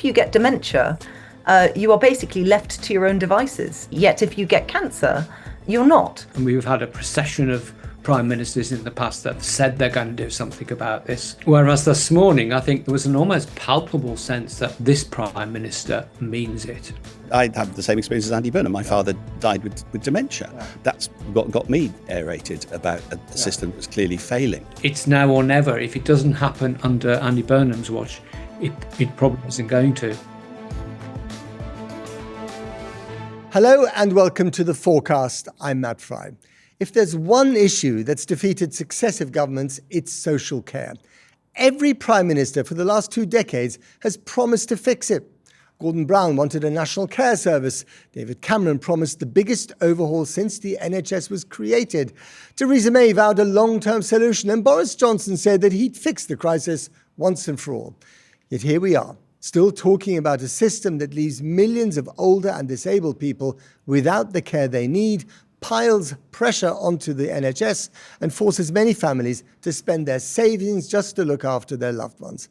if you get dementia, you are basically left to your own devices. Yet if you get cancer, you're not. And we've had a procession of Prime Ministers in the past that have said they're going to do something about this. Whereas this morning, I think there was an almost palpable sense that this Prime Minister means it. I had the same experience as Andy Burnham. My father died with dementia. That's what got me aerated about a system that was clearly failing. It's now or never. If it doesn't happen under Andy Burnham's watch, it probably isn't going to. Hello and welcome to the Fourcast. I'm Matt Frei. If there's one issue that's defeated successive governments, it's social care. Every Prime Minister for the last 2 decades has promised to fix it. Gordon Brown wanted a national care service. David Cameron promised the biggest overhaul since the NHS was created. Theresa May vowed a long-term solution, and Boris Johnson said that he'd fix the crisis once and for all. Yet here we are, still talking about a system that leaves millions of older and disabled people without the care they need, piles pressure onto the NHS and forces many families to spend their savings just to look after their loved ones.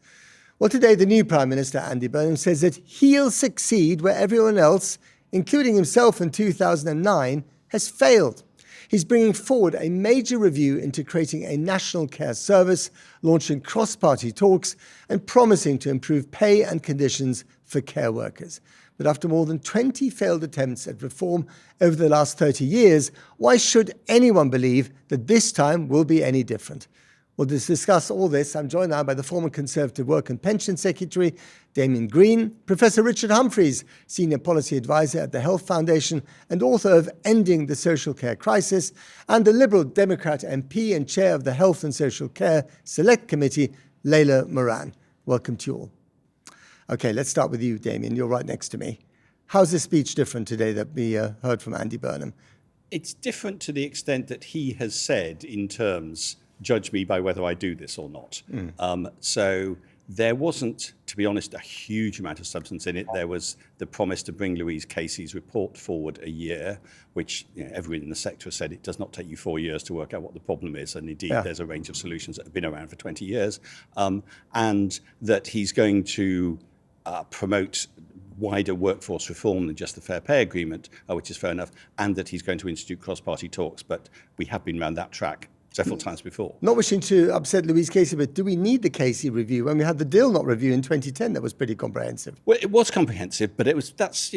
Well, today the new Prime Minister, Andy Burnham, says that he'll succeed where everyone else, including himself in 2009, has failed. He's bringing forward a major review into creating a national care service, launching cross-party talks and promising to improve pay and conditions for care workers. But after more than 20 failed attempts at reform over the last 30 years, why should anyone believe that this time will be any different? Well, to discuss all this, I'm joined now by the former Conservative Work and Pension Secretary, Damien Green, Professor Richard Humphries, Senior Policy Advisor at the Health Foundation and author of Ending the Social Care Crisis, and the Liberal Democrat MP and Chair of the Health and Social Care Select Committee, Layla Moran. Welcome to you all. Okay, let's start with you, Damien. You're right next to me. How's this speech different today that we heard from Andy Burnham? It's different to the extent that he has said in terms, judge me by whether I do this or not. So there wasn't, to be honest, a huge amount of substance in it. There was the promise to bring Louise Casey's report forward a year, which everyone in the sector has said it does not take you 4 years to work out what the problem is. And indeed, there's a range of solutions that have been around for 20 years. And that he's going to promote wider workforce reform than just the Fair Pay Agreement, which is fair enough, and that he's going to institute cross-party talks. But we have been around that track several times before. Not wishing to upset Louise Casey, but do we need the Casey review when we had the Dilnot review in 2010 that was pretty comprehensive? Well, it was comprehensive, but that's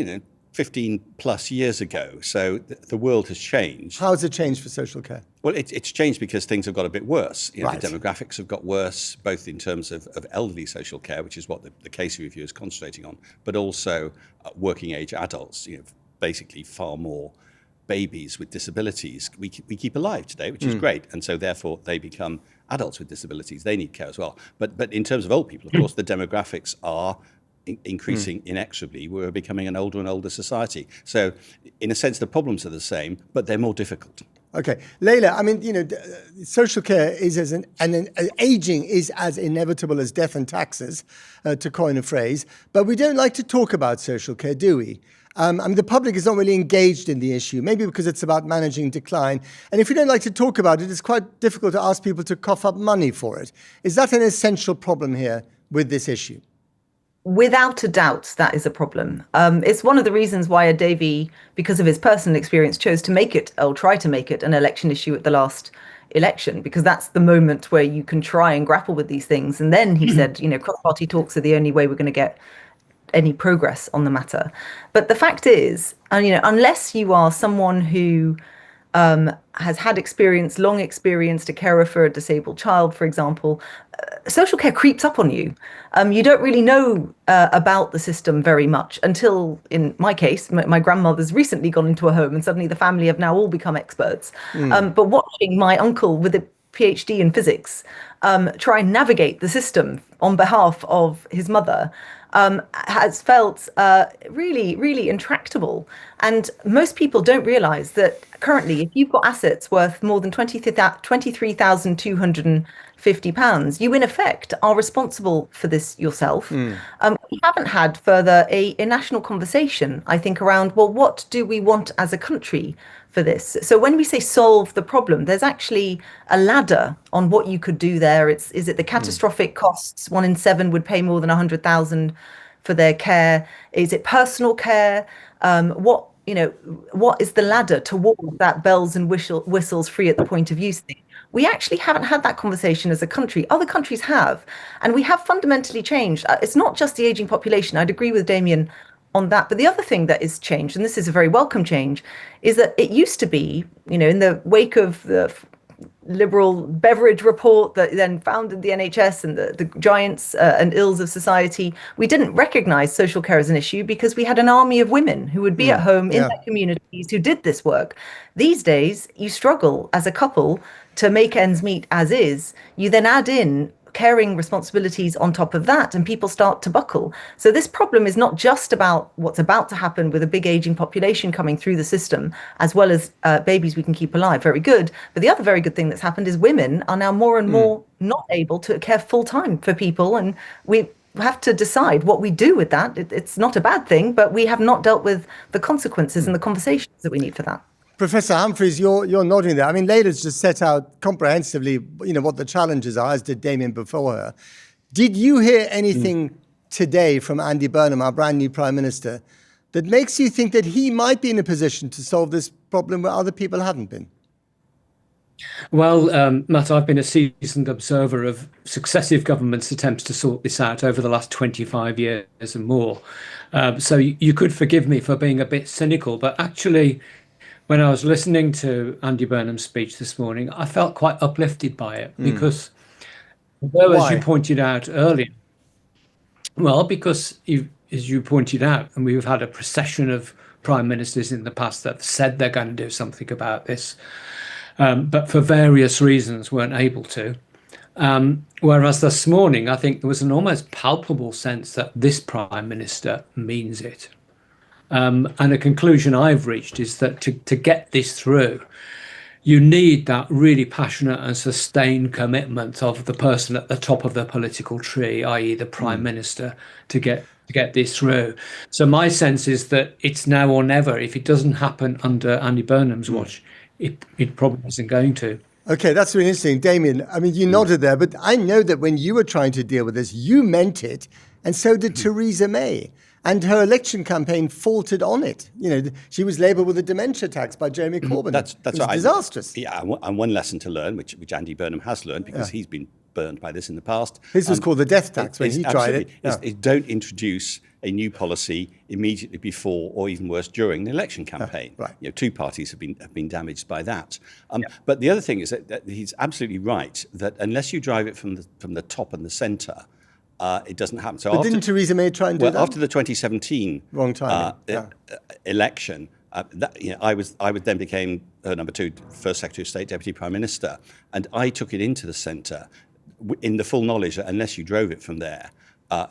15 plus years ago. So the world has changed. How has it changed for social care? Well, it's changed because things have got a bit worse. Right. The demographics have got worse, both in terms of elderly social care, which is what the Casey review is concentrating on, but also working age adults, basically far more babies with disabilities we keep alive today, which is great. And so therefore they become adults with disabilities. They need care as well. But in terms of old people, of course, the demographics are increasing inexorably. We're becoming an older and older society. So in a sense, the problems are the same, but they're more difficult. Okay. Layla, I mean, social care is aging is as inevitable as death and taxes, to coin a phrase. But we don't like to talk about social care, do we? The public is not really engaged in the issue, maybe because it's about managing decline. And if we don't like to talk about it, it's quite difficult to ask people to cough up money for it. Is that an essential problem here with this issue? Without a doubt, that is a problem. It's one of the reasons why Davey, because of his personal experience, chose to make it, or try to make it, an election issue at the last election, because that's the moment where you can try and grapple with these things. And then he said, cross-party talks are the only way we're going to get any progress on the matter. But the fact is, unless you are someone who has had experience, long experience to carer for a disabled child, for example, social care creeps up on you. You don't really know about the system very much until, in my case, my grandmother's recently gone into a home and suddenly the family have now all become experts. But watching my uncle with a PhD in physics try and navigate the system on behalf of his mother has felt really, really intractable. And most people don't realise that currently, if you've got assets worth more than £23,250, you in effect are responsible for this yourself. We haven't had further a national conversation, I think, around, well, what do we want as a country for this? So when we say solve the problem, there's actually a ladder on what you could do there. Is it the catastrophic costs? 1 in 7 would pay more than 100,000 for their care? Is it personal care? What is the ladder toward that bells and whistles free at the point of use thing? We actually haven't had that conversation as a country. Other countries have, and we have fundamentally changed. It's not just the aging population. I'd agree with Damien on that. But the other thing that is changed, and this is a very welcome change, is that it used to be, in the wake of the liberal Beveridge report that then founded the NHS and the giants and ills of society, we didn't recognize social care as an issue because we had an army of women who would be at home in their communities who did this work. These days, you struggle as a couple to make ends meet as is. You then add in caring responsibilities on top of that, and people start to buckle. So this problem is not just about what's about to happen with a big aging population coming through the system, as well as babies we can keep alive. Very good. But the other very good thing that's happened is women are now more and more not able to care full time for people. And we have to decide what we do with that. It's not a bad thing, but we have not dealt with the consequences and the conversations that we need for that. Professor Humphries, you're nodding there. I mean, Layla's just set out comprehensively, what the challenges are, as did Damien before her. Did you hear anything today from Andy Burnham, our brand new Prime Minister, that makes you think that he might be in a position to solve this problem where other people haven't been? Well, Matt, I've been a seasoned observer of successive governments' attempts to sort this out over the last 25 years and more. So you could forgive me for being a bit cynical, but actually, when I was listening to Andy Burnham's speech this morning, I felt quite uplifted by it because, as you pointed out earlier, because as you pointed out, and we've had a procession of prime ministers in the past that have said they're going to do something about this, but for various reasons weren't able to. Whereas this morning, I think there was an almost palpable sense that this prime minister means it. And a conclusion I've reached is that to get this through, you need that really passionate and sustained commitment of the person at the top of the political tree, i.e. the Prime Minister, to get this through. So my sense is that it's now or never. If it doesn't happen under Andy Burnham's watch, it probably isn't going to. Okay, that's really interesting. Damien, I mean, you nodded there, but I know that when you were trying to deal with this, you meant it, and so did Theresa May. And her election campaign faltered on it. She was labelled with a dementia tax by Jeremy Corbyn. That's right. Disastrous. Yeah, and one lesson to learn, which Andy Burnham has learned, because he's been burned by this in the past. His was called the death tax when he tried it. Is don't introduce a new policy immediately before, or even worse, during the election campaign. Right. Two parties have been damaged by that. But the other thing is that he's absolutely right that unless you drive it from the top and the centre, it doesn't happen. So but didn't Theresa May try and do that? After the 2017 election, I then became her number two, first Secretary of State, Deputy Prime Minister, and I took it into the centre in the full knowledge that unless you drove it from there,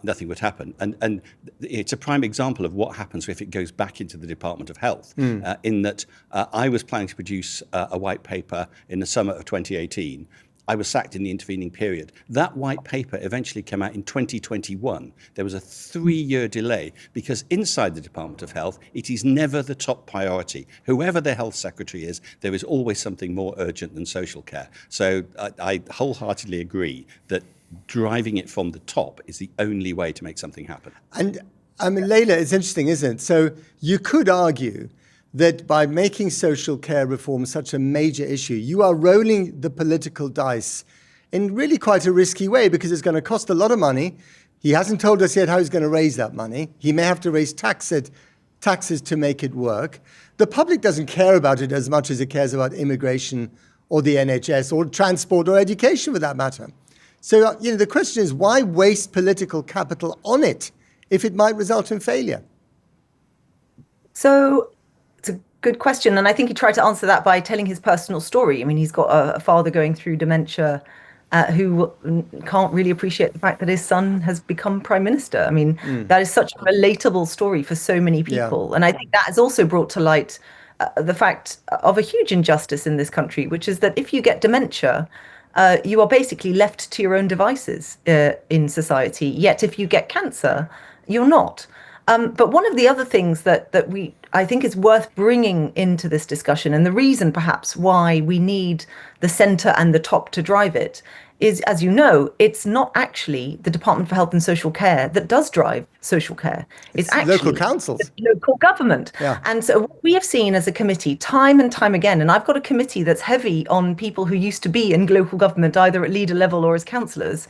nothing would happen. And it's a prime example of what happens if it goes back into the Department of Health, in that I was planning to produce a white paper in the summer of 2018. I was sacked in the intervening period. That white paper eventually came out in 2021. There was a 3-year delay because inside the Department of Health, it is never the top priority. Whoever the health secretary is, there is always something more urgent than social care. So I wholeheartedly agree that driving it from the top is the only way to make something happen. And I mean, Layla, it's interesting, isn't it? So you could argue that by making social care reform such a major issue, you are rolling the political dice in really quite a risky way because it's going to cost a lot of money. He hasn't told us yet how he's going to raise that money. He may have to raise taxes to make it work. The public doesn't care about it as much as it cares about immigration or the NHS or transport or education for that matter. So, the question is, why waste political capital on it if it might result in failure? So it's a good question. And I think he tried to answer that by telling his personal story. I mean, he's got a father going through dementia who can't really appreciate the fact that his son has become prime minister. I mean, that is such a relatable story for so many people. Yeah. And I think that has also brought to light the fact of a huge injustice in this country, which is that if you get dementia, you are basically left to your own devices in society. Yet if you get cancer, you're not. But one of the other things that I think is worth bringing into this discussion. And the reason perhaps why we need the centre and the top to drive it is, as you know, it's not actually the Department for Health and Social Care that does drive social care. It's actually local councils, local government. Yeah. And so what we have seen as a committee time and time again, and I've got a committee that's heavy on people who used to be in local government, either at leader level or as councillors,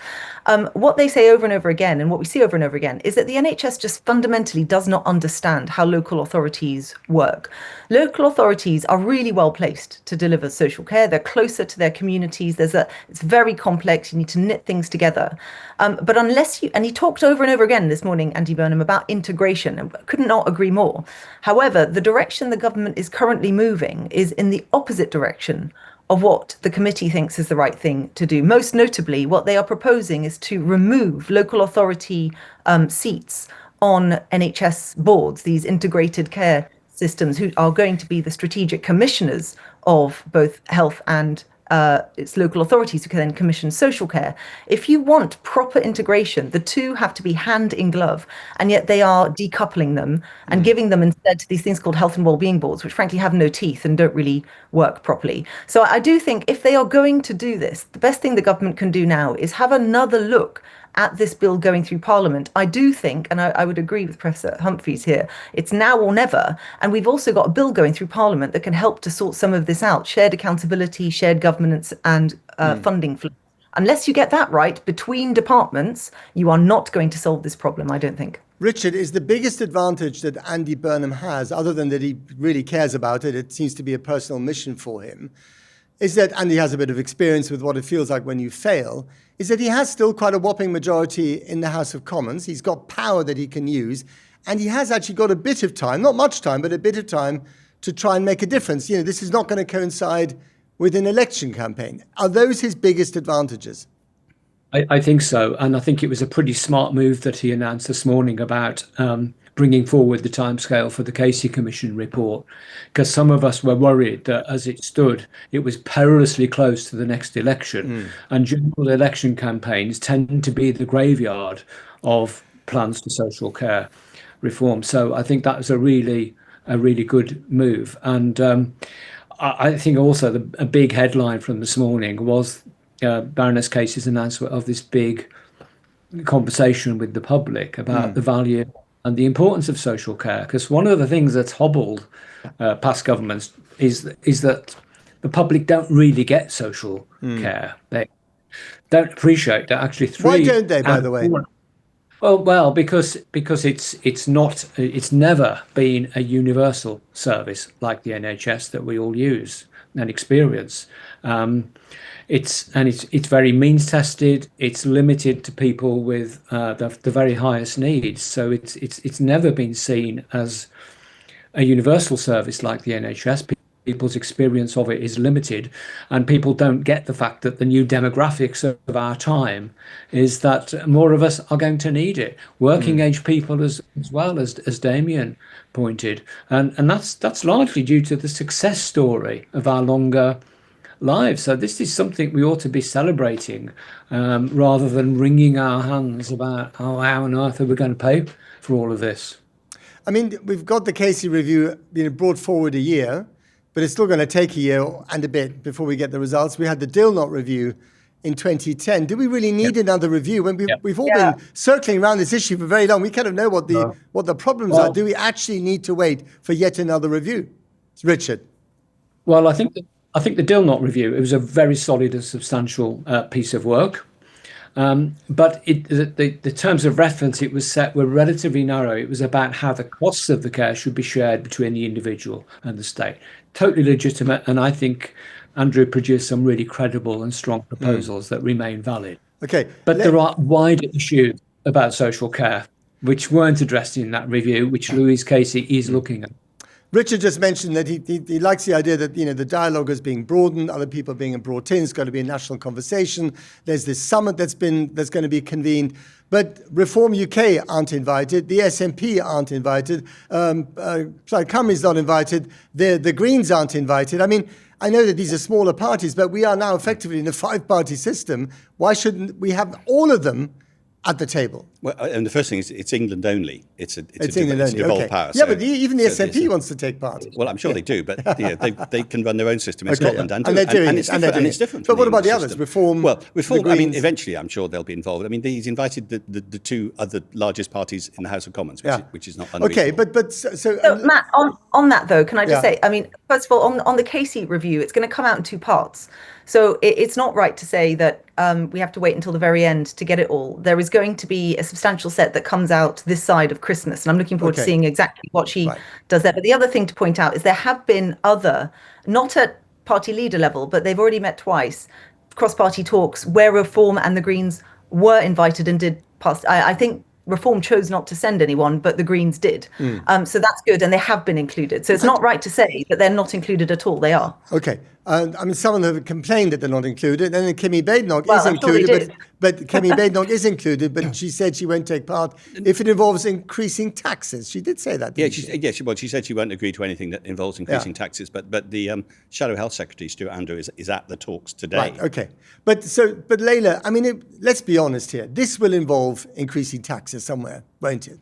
what they say over and over again, and what we see over and over again, is that the NHS just fundamentally does not understand how local authorities work. Local authorities are really well placed to deliver social care. They're closer to their communities. It's very complex. You need to knit things together. But unless you, and he talked over and over again this morning, Andy Burnham, about integration, and could not agree more. However, the direction the government is currently moving is in the opposite direction of what the committee thinks is the right thing to do. Most notably, what they are proposing is to remove local authority seats on NHS boards, these integrated care systems, who are going to be the strategic commissioners of both health and its local authorities who can then commission social care. If you want proper integration, the two have to be hand in glove, and yet they are decoupling them and giving them instead to these things called health and wellbeing boards, which frankly have no teeth and don't really work properly. So I do think if they are going to do this, the best thing the government can do now is have another look at this bill going through Parliament. I do think, and I would agree with Professor Humphries here, it's now or never. And we've also got a bill going through Parliament that can help to sort some of this out. Shared accountability, shared governance and funding flow. Unless you get that right between departments, you are not going to solve this problem, I don't think. Richard, is the biggest advantage that Andy Burnham has, other than that he really cares about it, it seems to be a personal mission for him, is that, and he has a bit of experience with what it feels like when you fail, is that he has still quite a whopping majority in the House of Commons. He's got power that he can use, and he has actually got a bit of time, not much time, but a bit of time to try and make a difference. You know, this is not going to coincide with an election campaign. Are those his biggest advantages? I think so. And I think it was a pretty smart move that he announced this morning about bringing forward the timescale for the Casey Commission report, because some of us were worried that as it stood, it was perilously close to the next election. And general election campaigns tend to be the graveyard of plans for social care reform. So I think that was a really good move. And I think also a big headline from this morning was Baroness Casey's announcement of this big conversation with the public about the value and the importance of social care. Because one of the things that's hobbled past governments is that the public don't really get social care. They don't appreciate that actually Why don't they, by the way? Well, because it's never been a universal service like the NHS that we all use and experience. It's very means tested. It's limited to people with the very highest needs. So it's never been seen as a universal service like the NHS. People's experience of it is limited, and people don't get the fact that the new demographics of our time is that more of us are going to need it. Working age people as well, as Damien pointed, and that's largely due to the success story of our longer lives. So this is something we ought to be celebrating, rather than wringing our hands about how on earth are we going to pay for all of this. I mean, we've got the Casey review brought forward a year, but it's still going to take a year and a bit before we get the results. We had the Dilnot review in 2010. Do we really need another review when we've all been circling around this issue for very long? We kind of know what the problems are. Do we actually need to wait for yet another review? It's Richard. Well, I think the Dilnot review, it was a very solid and substantial piece of work. But the terms of reference it was set were relatively narrow. It was about how the costs of the care should be shared between the individual and the state. Totally legitimate, and I think Andrew produced some really credible and strong proposals that remain valid. Okay, but there are wider issues about social care which weren't addressed in that review, which Louise Casey is looking at. Richard just mentioned that he likes the idea that, you know, the dialogue is being broadened, other people are being brought in, it's going to be a national conversation. There's this summit that's going to be convened, but Reform UK aren't invited, the SNP aren't invited, Plaid Cymru's not invited, the Greens aren't invited. I mean, I know that these are smaller parties, but we are now effectively in a 5-party system. Why shouldn't we have all of them at the table? Well, and the first thing is it's England only. It's a England only. devolved Okay. power. Yeah, but even the SNP wants to take part. Well, I'm sure they do, but they can run their own system in Okay, Scotland yeah. and And they're doing it, and it's different. But from what the about the English others? system. Reform. Well, Reform. I mean, Greens. eventually, I'm sure they'll be involved. I mean, he's invited the two other largest parties in the House of Commons, which is not unreasonable. Okay, but so So Matt, on that though, can I just Yeah. say, I mean, first of all, on the Casey review, it's going to come out in two parts. So it's not right to say that we have to wait until the very end to get it all. There is going to be a substantial set that comes out this side of Christmas, and I'm looking forward to seeing exactly what she does there. But the other thing to point out is there have been other, not at party leader level, but they've already met twice, cross-party talks where Reform and the Greens were invited and did pass. I think Reform chose not to send anyone, but the Greens did. So that's good, and they have been included. So it's not right to say that they're not included at all. They are. Okay. I mean, some have complained that they're not included, and then Kemi Badenoch Well, is I'm sure they included, did. but Kemi Badenoch is included, but she said she won't take part if it involves increasing taxes. She did say that, didn't she? Well, she said she won't agree to anything that involves increasing taxes, but the Shadow Health Secretary, Stuart Andrew, is at the talks today. Right, okay. But Layla, I mean, let's be honest here. This will involve increasing taxes somewhere, won't it?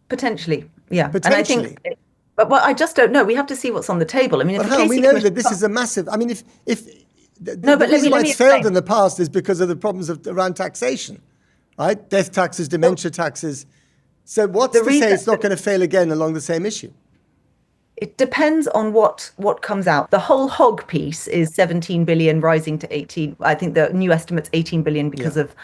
Potentially, yeah. Potentially. And I think, but I just don't know. We have to see what's on the table. I mean, if But the how? Casey We know Commission that this is a massive. I mean, if the No, but let reason me- why let me it's failed explain. in the past is because of the problems around taxation, right? Death taxes, dementia taxes. So what's The to say reason- it's not going to fail again along the same issue? It depends on what comes out. The whole hog piece is 17 billion rising to 18. I think the new estimate's 18 billion because of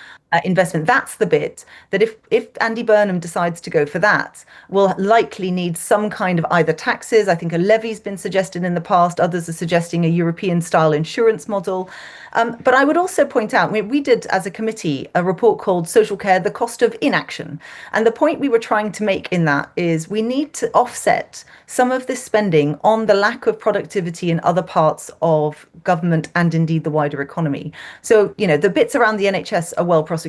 investment. That's the bit that if Andy Burnham decides to go for that, will likely need some kind of either taxes. I think a levy's been suggested in the past. Others are suggesting a European style insurance model. But I would also point out, we did as a committee a report called Social Care, the Cost of Inaction. And the point we were trying to make in that is we need to offset some of this spending on the lack of productivity in other parts of government and indeed the wider economy. So, the bits around the NHS are well prosecuted,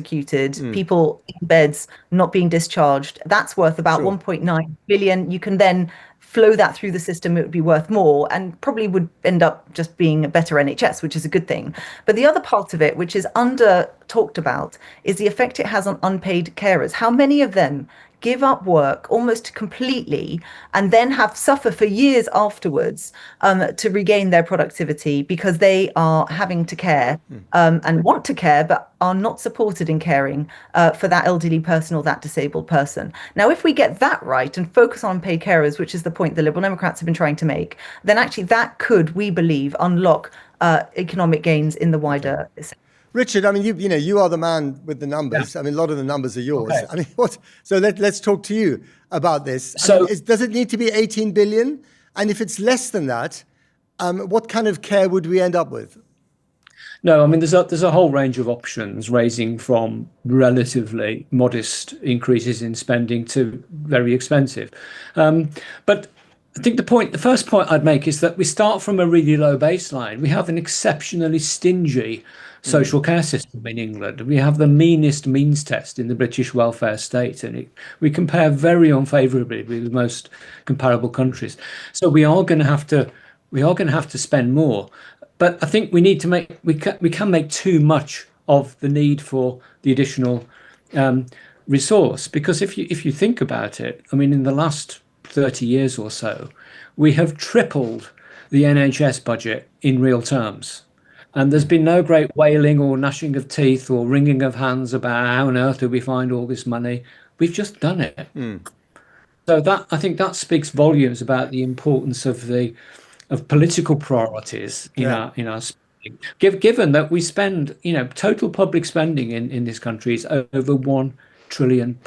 people in beds not being discharged. That's worth about 1.9 billion. You can then flow that through the system, it would be worth more and probably would end up just being a better NHS, which is a good thing. But the other part of it, which is under talked about, is the effect it has on unpaid carers. How many of them give up work almost completely and then suffer for years afterwards to regain their productivity because they are having to care and want to care, but are not supported in caring for that elderly person or that disabled person. Now, if we get that right and focus on unpaid carers, which is the point the Liberal Democrats have been trying to make, then actually that could, we believe, unlock economic gains in the wider sector. Richard, I mean, you are the man with the numbers. I mean, a lot of the numbers are yours. Okay. I mean, so let's talk to you about this. So- I mean, does it need to be 18 billion? And if it's less than that, what kind of care would we end up with? No, I mean, there's a whole range of options, ranging from relatively modest increases in spending to very expensive. But I think the first point I'd make is that we start from a really low baseline. We have an exceptionally stingy social care system in England. We have the meanest means test in the British welfare state, and we compare very unfavourably with most comparable countries. So we are going to have to spend more. But I think we can make too much of the need for the additional resource, because if you think about it, I mean, in the last 30 years or so, we have tripled the NHS budget in real terms. And there's been no great wailing or gnashing of teeth or wringing of hands about how on earth do we find all this money. We've just done it. So I think that speaks volumes about the importance of political priorities in our spending. Given that we spend, total public spending in this country is over £1 trillion.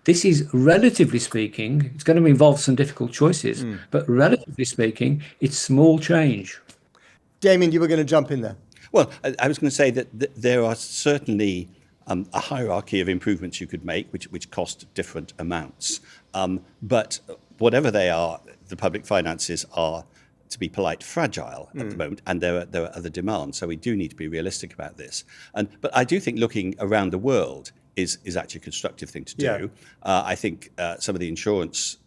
This is, relatively speaking, it's going to involve some difficult choices, but relatively speaking, it's small change. Damien, you were going to jump in there. Well, I was going to say that there are certainly a hierarchy of improvements you could make, which cost different amounts. But whatever they are, the public finances are, to be polite, fragile at the moment, and there are other demands. So we do need to be realistic about this. But I do think looking around the world is actually a constructive thing to do. Yeah. I think some of the insurance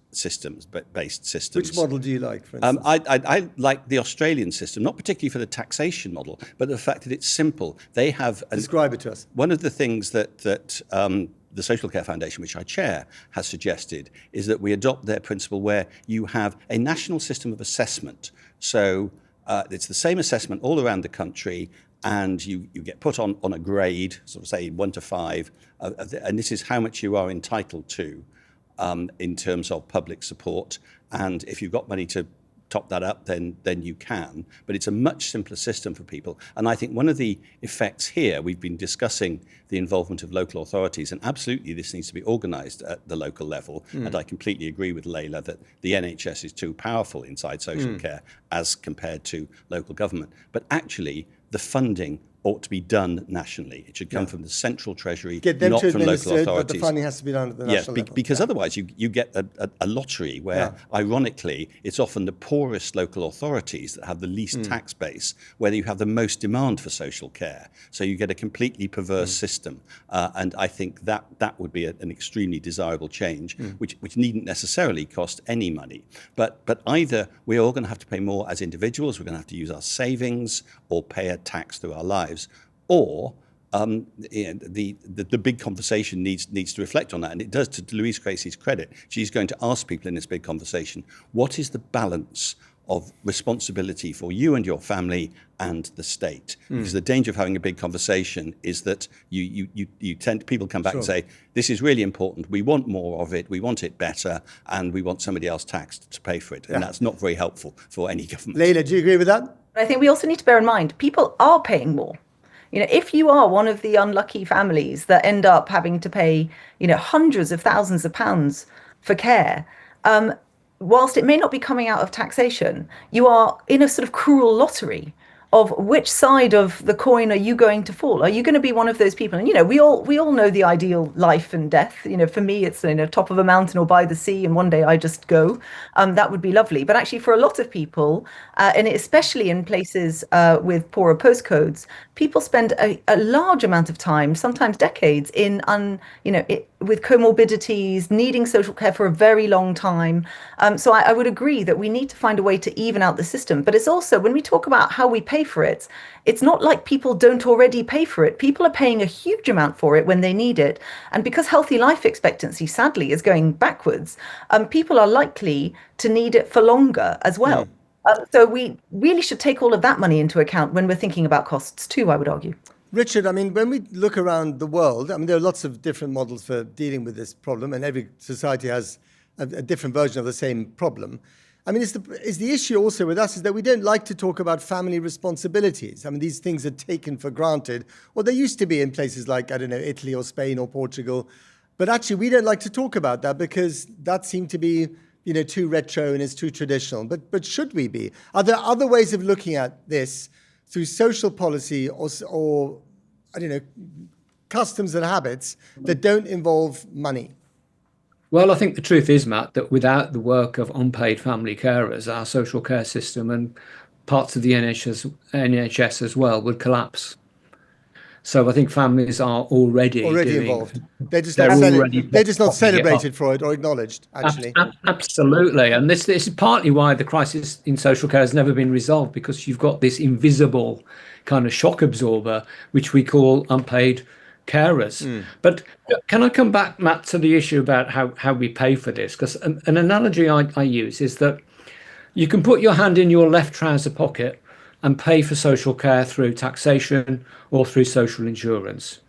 based systems. Which model do you like, for instance? I like the Australian system, not particularly for the taxation model, but the fact that it's simple. They have Describe it to us. One of the things that the Social Care Foundation, which I chair, has suggested is that we adopt their principle where you have a national system of assessment. So it's the same assessment all around the country, and you get put on a grade, sort of say 1 to 5, and this is how much you are entitled to in terms of public support. And if you've got money to top that up, then you can. But it's a much simpler system for people. And I think one of the effects here, we've been discussing the involvement of local authorities, and absolutely this needs to be organised at the local level. And I completely agree with Layla that the NHS is too powerful inside social care as compared to local government. But actually, the funding ought to be done nationally. It should come from the central treasury, Get them not to from local administer it, authorities. but the funding has to be done at the national level. Because otherwise you get a lottery where, ironically, it's often the poorest local authorities that have the least tax base, where you have the most demand for social care. So you get a completely perverse system. And I think that would be an extremely desirable change, which needn't necessarily cost any money. But either we're all going to have to pay more as individuals, we're going to have to use our savings or pay a tax through our lives, or the big conversation needs to reflect on that. And it does, to Louise Creasy's credit. She's going to ask people in this big conversation, what is the balance of responsibility for you and your family and the state? Because the danger of having a big conversation is that people come back and say, this is really important, we want more of it, we want it better, and we want somebody else taxed to pay for it. And that's not very helpful for any government. Layla, do you agree with that? I think we also need to bear in mind, people are paying more. If you are one of the unlucky families that end up having to pay, hundreds of thousands of pounds for care, whilst it may not be coming out of taxation, you are in a sort of cruel lottery of which side of the coin are you going to fall? Are you going to be one of those people? And we all know the ideal life and death. For me, it's top of a mountain or by the sea, and one day I just go. That would be lovely. But actually, for a lot of people, and especially in places with poorer postcodes, people spend a large amount of time, sometimes decades, with comorbidities, needing social care for a very long time. So I would agree that we need to find a way to even out the system. But it's also, when we talk about how we pay for it, it's not like people don't already pay for it. People are paying a huge amount for it when they need it. And because healthy life expectancy, sadly, is going backwards, people are likely to need it for longer as well. So we really should take all of that money into account when we're thinking about costs too, I would argue. Richard, when we look around the world, there are lots of different models for dealing with this problem, and every society has a different version of the same problem. Is the issue also with us is that we don't like to talk about family responsibilities. These things are taken for granted, or they used to be in places like, Italy or Spain or Portugal. But actually, we don't like to talk about that because that seemed to be, too retro and is too traditional. But should we be? Are there other ways of looking at this through social policy or customs and habits that don't involve money? Well, I think the truth is, Matt, that without the work of unpaid family carers, our social care system and parts of the NHS as well would collapse. So I think families are already involved. They're just not celebrated for it or acknowledged, actually. Absolutely. And this is partly why the crisis in social care has never been resolved, because you've got this invisible kind of shock absorber, which we call unpaid carers. But can I come back, Matt, to the issue about how we pay for this? Because an analogy I use is that you can put your hand in your left trouser pocket and pay for social care through taxation or through social insurance.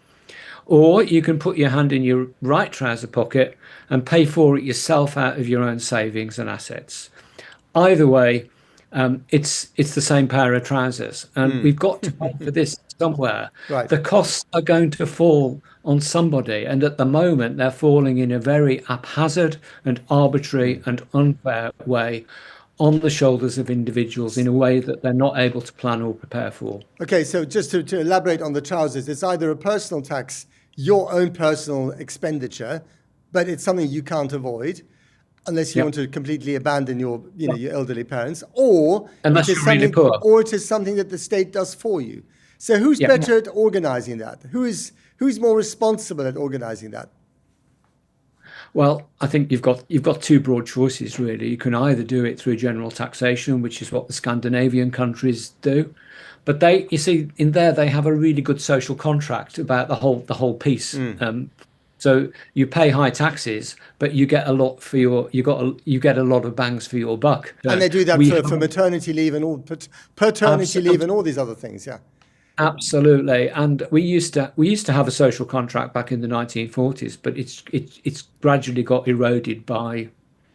Or you can put your hand in your right trouser pocket and pay for it yourself out of your own savings and assets. Either way, it's the same pair of trousers, and we've got to pay for this somewhere. Right. The costs are going to fall on somebody, and at the moment they're falling in a very haphazard and arbitrary and unfair way on the shoulders of individuals in a way that they're not able to plan or prepare for. Okay, so just to elaborate on the trousers, it's either a personal tax, your own personal expenditure, but it's something you can't avoid unless you want to completely abandon your elderly parents, or unless you're really poor, or it is something that the state does for you. So who's better at organising that? Who's more responsible at organising that? Well, I think you've got two broad choices really. You can either do it through general taxation, which is what the Scandinavian countries do, but you see, in there they have a really good social contract about the whole piece. So you pay high taxes, but you get a lot for you get a lot of bangs for your buck. And they do that We for maternity leave and all paternity leave and all these other things. Yeah. Absolutely, and we used to have a social contract back in the 1940s, but it's gradually got eroded by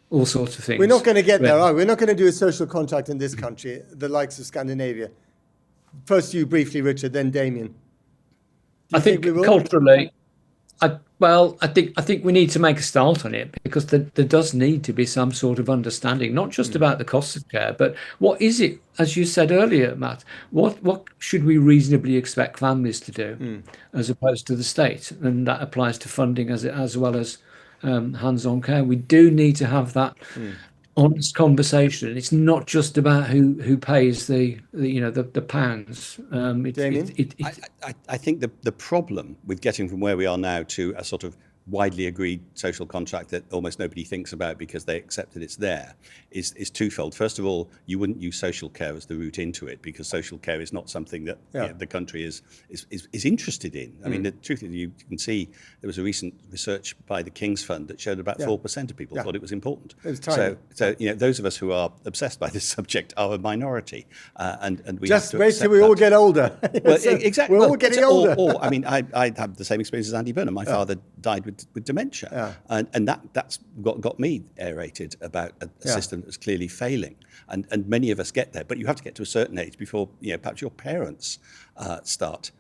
all sorts of things. We're not going to get there, are we? We're not going to do a social contract in this country, the likes of Scandinavia. First you briefly, Richard, then Damien. I think culturally, I think we need to make a start on it, because there does need to be some sort of understanding, not just about the cost of care, but what is it, as you said earlier, Matt, what should we reasonably expect families to do as opposed to the state? And that applies to funding as well as hands-on care. We do need to have that honest conversation. It's not just about who pays the pounds. I think the problem with getting from where we are now to a sort of widely agreed social contract that almost nobody thinks about because they accept that it's there is twofold. First of all, you wouldn't use social care as the route into it, because social care is not something that the country is interested in. I mean, the truth is, you can see there was a recent research by the King's Fund that showed about 4% of people thought it was important. It was tiny. So those of us who are obsessed by this subject are a minority, and we just have to wait till we that. all get older. Well, exactly. We're all getting older. I mean, I have the same experience as Andy Burnham. My father died with dementia, and that's got me aerated about a system that's clearly failing, and many of us get there, but you have to get to a certain age before perhaps your parents start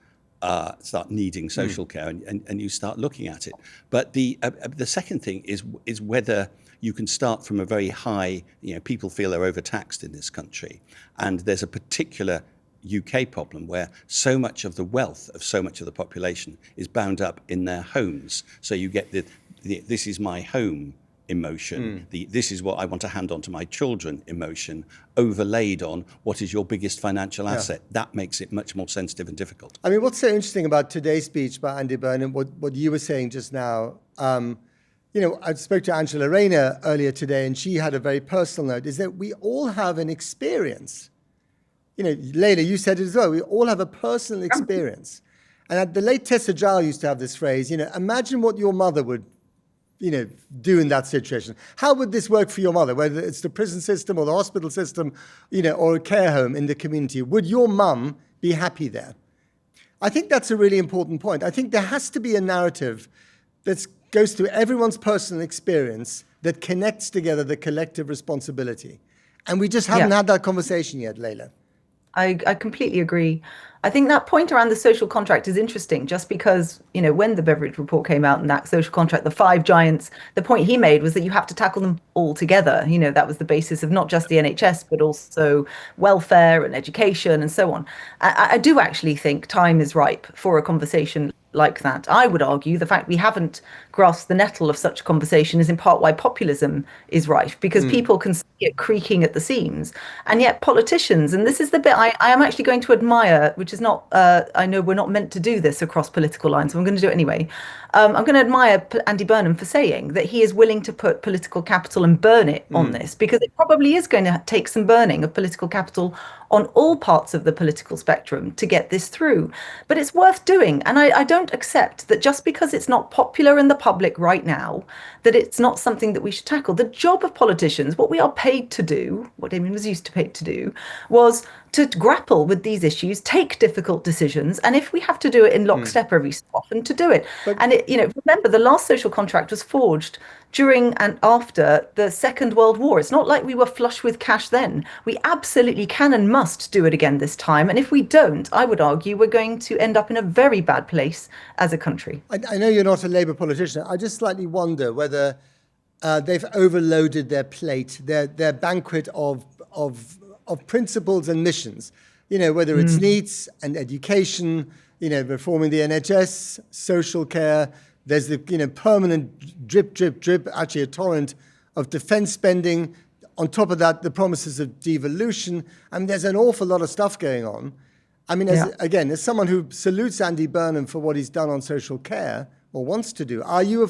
needing social care, and you start looking at it. But the second thing is whether you can start from a very high, people feel they're overtaxed in this country, and there's a particular UK problem where so much of the wealth of so much of the population is bound up in their homes. So you get the this is my home emotion, this is what I want to hand on to my children emotion, overlaid on what is your biggest financial asset. That makes it much more sensitive and difficult. I mean, what's so interesting about today's speech by Andy Burnham, what you were saying just now, I spoke to Angela Rayner earlier today, and she had a very personal note, is that we all have an experience. Layla, you said it as well. We all have a personal experience. And the late Tessa Giles used to have this phrase, imagine what your mother would, do in that situation. How would this work for your mother, whether it's the prison system or the hospital system, or a care home in the community? Would your mum be happy there? I think that's a really important point. I think there has to be a narrative that goes through everyone's personal experience that connects together the collective responsibility. And we just haven't had that conversation yet, Layla. I completely agree. I think that point around the social contract is interesting, just because, when the Beveridge report came out and that social contract, the five giants, the point he made was that you have to tackle them all together. That was the basis of not just the NHS, but also welfare and education and so on. I do actually think time is ripe for a conversation like that. I would argue the fact we haven't grasped the nettle of such a conversation is in part why populism is rife, because people can see it creaking at the seams. And yet politicians, and this is the bit I am actually going to admire, which is not, I know we're not meant to do this across political lines, so I'm going to do it anyway. I'm going to admire Andy Burnham for saying that he is willing to put political capital and burn it on this, because it probably is going to take some burning of political capital on all parts of the political spectrum to get this through. But it's worth doing. And I don't accept that just because it's not popular in the public right now, that it's not something that we should tackle. The job of politicians, what we are paid to do, what Damien was used to paid to do, was to grapple with these issues, take difficult decisions, and if we have to do it in lockstep every so often, to do it. And remember, the last social contract was forged during and after the Second World War. It's not like we were flush with cash then. We absolutely can and must do it again this time. And if we don't, I would argue we're going to end up in a very bad place as a country. I know you're not a Labour politician. I just slightly wonder whether they've overloaded their plate, their banquet of principles and missions. Whether it's needs and education, reforming the NHS, social care. There's the permanent drip, actually a torrent of defence spending. On top of that, the promises of devolution. I mean, there's an awful lot of stuff going on. I mean, as someone who salutes Andy Burnham for what he's done on social care or wants to do, are you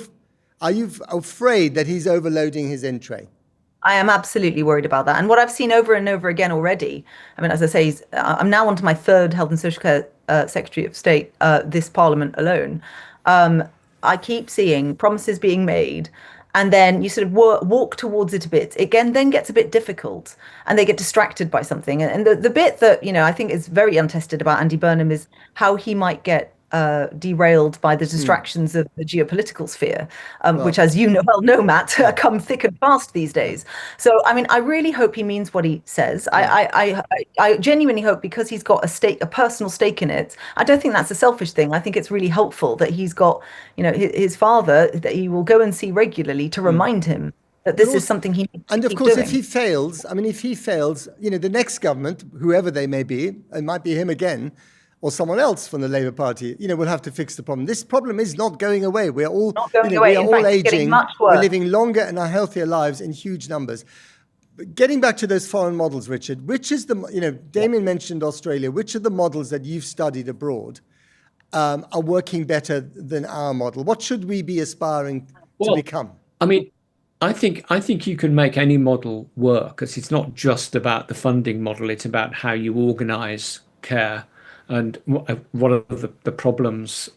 Are you afraid that he's overloading his in tray? I am absolutely worried about that. And what I've seen over and over again already, I mean, as I say, I'm now on to my third Health and Social Care Secretary of State this Parliament alone. I keep seeing promises being made, and then you sort of walk towards it a bit. Again, then gets a bit difficult, and they get distracted by something. And the bit that, I think is very untested about Andy Burnham is how he might get derailed by the distractions of the geopolitical sphere, which, as you know, Matt, come thick and fast these days. So, I mean, I really hope he means what he says. I genuinely hope, because he's got a personal stake in it. I don't think that's a selfish thing. I think it's really helpful that he's got, his father that he will go and see regularly to remind him that this is something he needs to And of keep course, doing. if he fails, the next government, whoever they may be, it might be him again, or someone else from the Labour Party, will have to fix the problem. This problem is not going away. We're all, Not going away. we are In all fact, it's getting aging. much We're worse. living longer and healthier lives in huge numbers. But getting back to those foreign models, Richard, which is Damien mentioned Australia. Which of the models that you've studied abroad are working better than our model? What should we be aspiring to become? I mean, I think you can make any model work, because it's not just about the funding model. It's about how you organise care. And one of the problems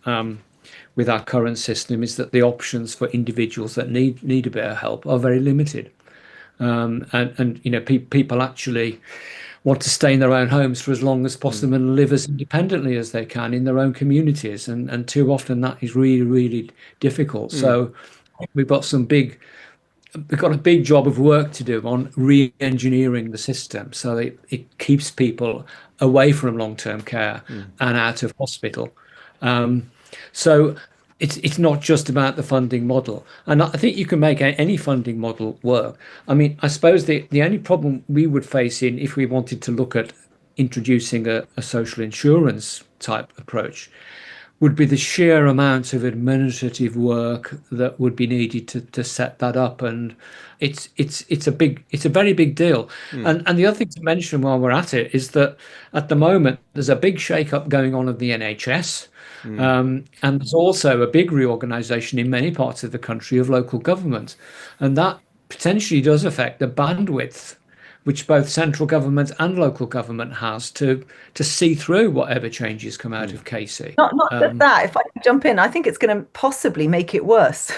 with our current system is that the options for individuals that need a bit of help are very limited. People actually want to stay in their own homes for as long as possible and live as independently as they can in their own communities. And too often that is really, really difficult. So we've got a big job of work to do on re-engineering the system so it keeps people away from long-term care and out of hospital. So it's not just about the funding model. And I think you can make any funding model work. I mean, I suppose the only problem we would face if we wanted to look at introducing a social insurance type approach would be the sheer amount of administrative work that would be needed to set that up, and it's a very big deal. And the other thing to mention while we're at it is that at the moment there's a big shake-up going on of the NHS, and there's also a big reorganisation in many parts of the country of local government, and that potentially does affect the bandwidth which both central government and local government has to see through whatever changes come out of Casey. Not just that, if I can jump in, I think it's going to possibly make it worse.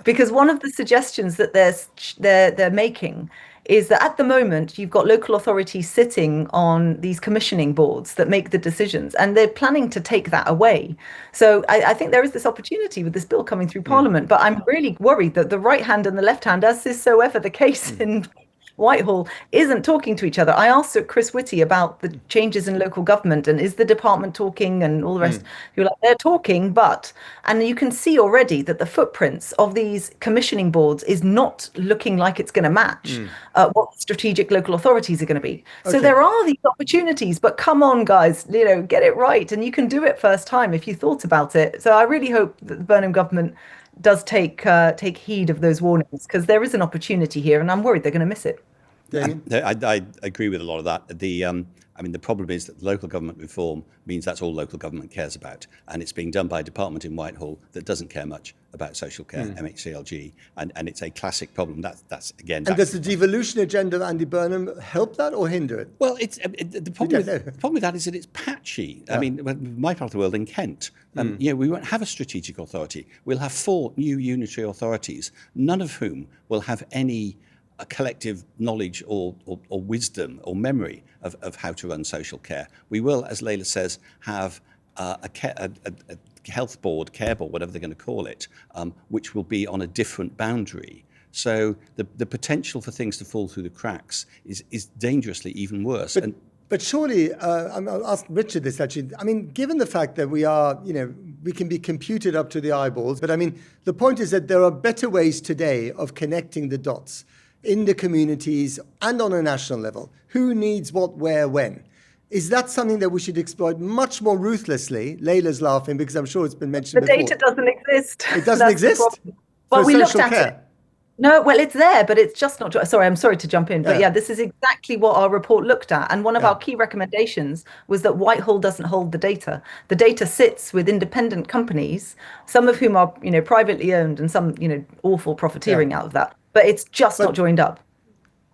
Because one of the suggestions that they're making is that at the moment you've got local authorities sitting on these commissioning boards that make the decisions, and they're planning to take that away. So I think there is this opportunity with this bill coming through Parliament, but I'm really worried that the right hand and the left hand, as is so ever the case in Whitehall, isn't talking to each other. I asked Chris Whitty about the changes in local government and is the department talking and all the rest. You're like, they're talking, and you can see already that the footprints of these commissioning boards is not looking like it's going to match what strategic local authorities are going to be. So there are these opportunities, but come on, guys, get it right. And you can do it first time if you thought about it. So I really hope that the Burnham government does take heed of those warnings, because there is an opportunity here, and I'm worried they're going to miss it. I agree with a lot of that. The problem is that local government reform means that's all local government cares about, and it's being done by a department in Whitehall that doesn't care much about social care, MHCLG, and it's a classic problem. That's again. And does the devolution agenda of Andy Burnham help that or hinder it? Well, the problem with that is that it's patchy. I mean, my part of the world in Kent, we won't have a strategic authority. We'll have 4 new unitary authorities, none of whom will have any collective knowledge or wisdom or memory of how to run social care. We will, as Layla says, have a health board, care board, whatever they're going to call it, which will be on a different boundary. So the potential for things to fall through the cracks is dangerously even worse. But surely, I'll ask Richard this actually. I mean, given the fact that we are, we can be computed up to the eyeballs, but I mean, the point is that there are better ways today of connecting the dots in the communities and on a national level. Who needs what, where, when? Is that something that we should exploit much more ruthlessly? Layla's laughing because I'm sure it's been mentioned before. The data doesn't exist. It doesn't exist? Well, we looked at it. No, well, it's there, but it's just not. Sorry, I'm sorry to jump in, but Yeah. yeah, this is exactly what our report looked at. And one of Yeah. our key recommendations was that Whitehall doesn't hold the data. The data sits with independent companies, some of whom are, privately owned and some, awful profiteering out of that. But it's just not But joined up.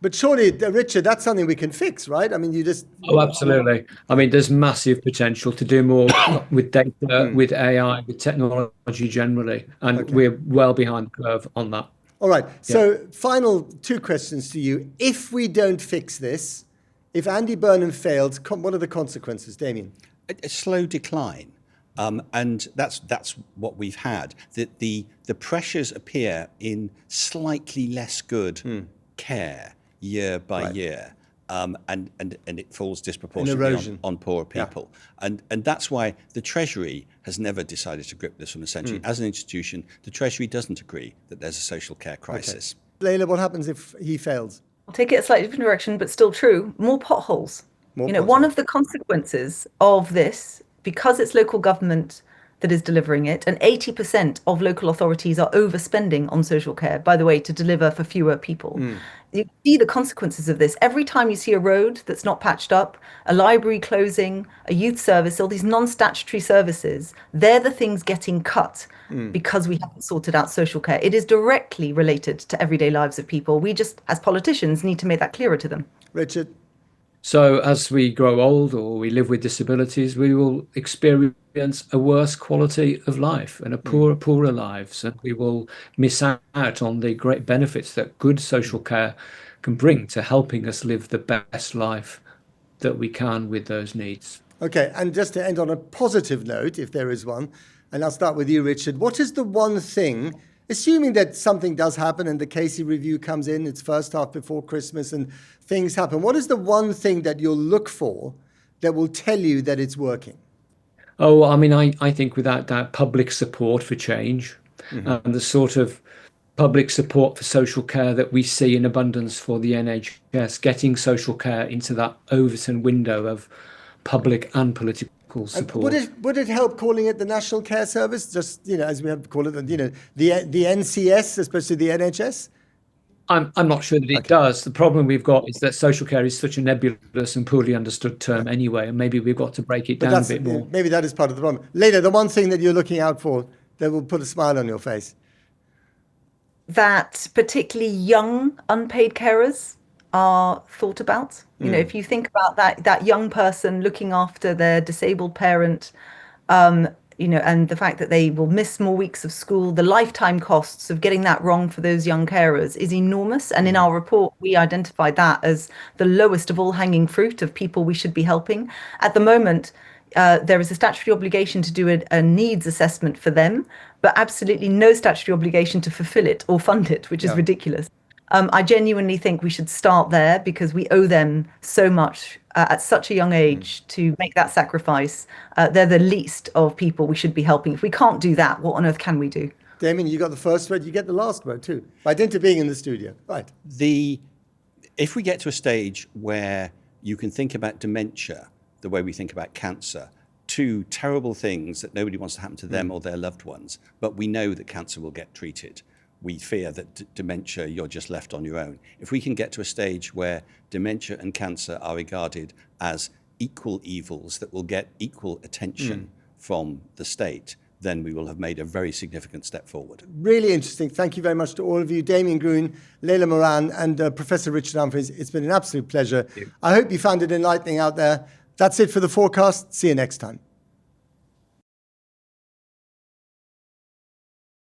but surely, Richard, that's something we can fix, right? I mean, you just Oh, absolutely. I mean, there's massive potential to do more with data, with AI, with technology generally, and Okay. we're well behind the curve on that. All right. Yeah. So, final two questions to you. If we don't fix this, if Andy Burnham fails, what are the consequences, Damien? A slow decline. And that's what we've had. The pressures appear in slightly less good care year by year. And it falls disproportionately erosion. on poorer people. And that's why the Treasury has never decided to grip this from the centre. As an institution, the Treasury doesn't agree that there's a social care crisis. Layla, what happens if he fails? I'll take it a slightly different direction, but still true. More potholes. More One potholes. of the consequences of this, because it's local government that is delivering it, and 80% of local authorities are overspending on social care, by the way, to deliver for fewer people. You see the consequences of this. Every time you see a road that's not patched up, a library closing, a youth service, all these non-statutory services, they're the things getting cut because we haven't sorted out social care. It is directly related to everyday lives of people. We just, as politicians, need to make that clearer to them. Richard? So as we grow old or we live with disabilities, we will experience a worse quality of life and poorer lives, and we will miss out on the great benefits that good social care can bring to helping us live the best life that we can with those needs. Okay, and just to end on a positive note, if there is one, and I'll start with you, Richard. What is the one thing, assuming that something does happen and the Casey review comes in, it's first half before Christmas and things happen, what is the one thing that you'll look for that will tell you that it's working? Oh, I mean, I think without doubt, public support for change and the sort of public support for social care that we see in abundance for the NHS, getting social care into that Overton window of public and political support. Would it help calling it the National Care Service, just as we have to call it, the NCS as opposed to the NHS? I'm not sure that it does. The problem we've got is that social care is such a nebulous and poorly understood term anyway, and maybe we've got to break it down a bit more. Maybe that is part of the problem. Layla, the one thing that you're looking out for that will put a smile on your face. That particularly young unpaid carers are thought about. If you think about that young person looking after their disabled parent, and the fact that they will miss more weeks of school, the lifetime costs of getting that wrong for those young carers is enormous. And in our report, we identified that as the lowest of all hanging fruit of people we should be helping. At the moment, there is a statutory obligation to do a needs assessment for them, but absolutely no statutory obligation to fulfill it or fund it, which is ridiculous. I genuinely think we should start there because we owe them so much at such a young age to make that sacrifice. They're the least of people we should be helping. If we can't do that, what on earth can we do? Damien, you got the first word, you get the last word too, by dint of being in the studio. Right. If we get to a stage where you can think about dementia the way we think about cancer, two terrible things that nobody wants to happen to them or their loved ones, but we know that cancer will get treated. We fear that dementia, you're just left on your own. If we can get to a stage where dementia and cancer are regarded as equal evils that will get equal attention from the state, then we will have made a very significant step forward. Really interesting. Thank you very much to all of you, Damien Gruen, Layla Moran, and Professor Richard Humphries. It's been an absolute pleasure. I hope you found it enlightening out there. That's it for the Forecast. See you next time.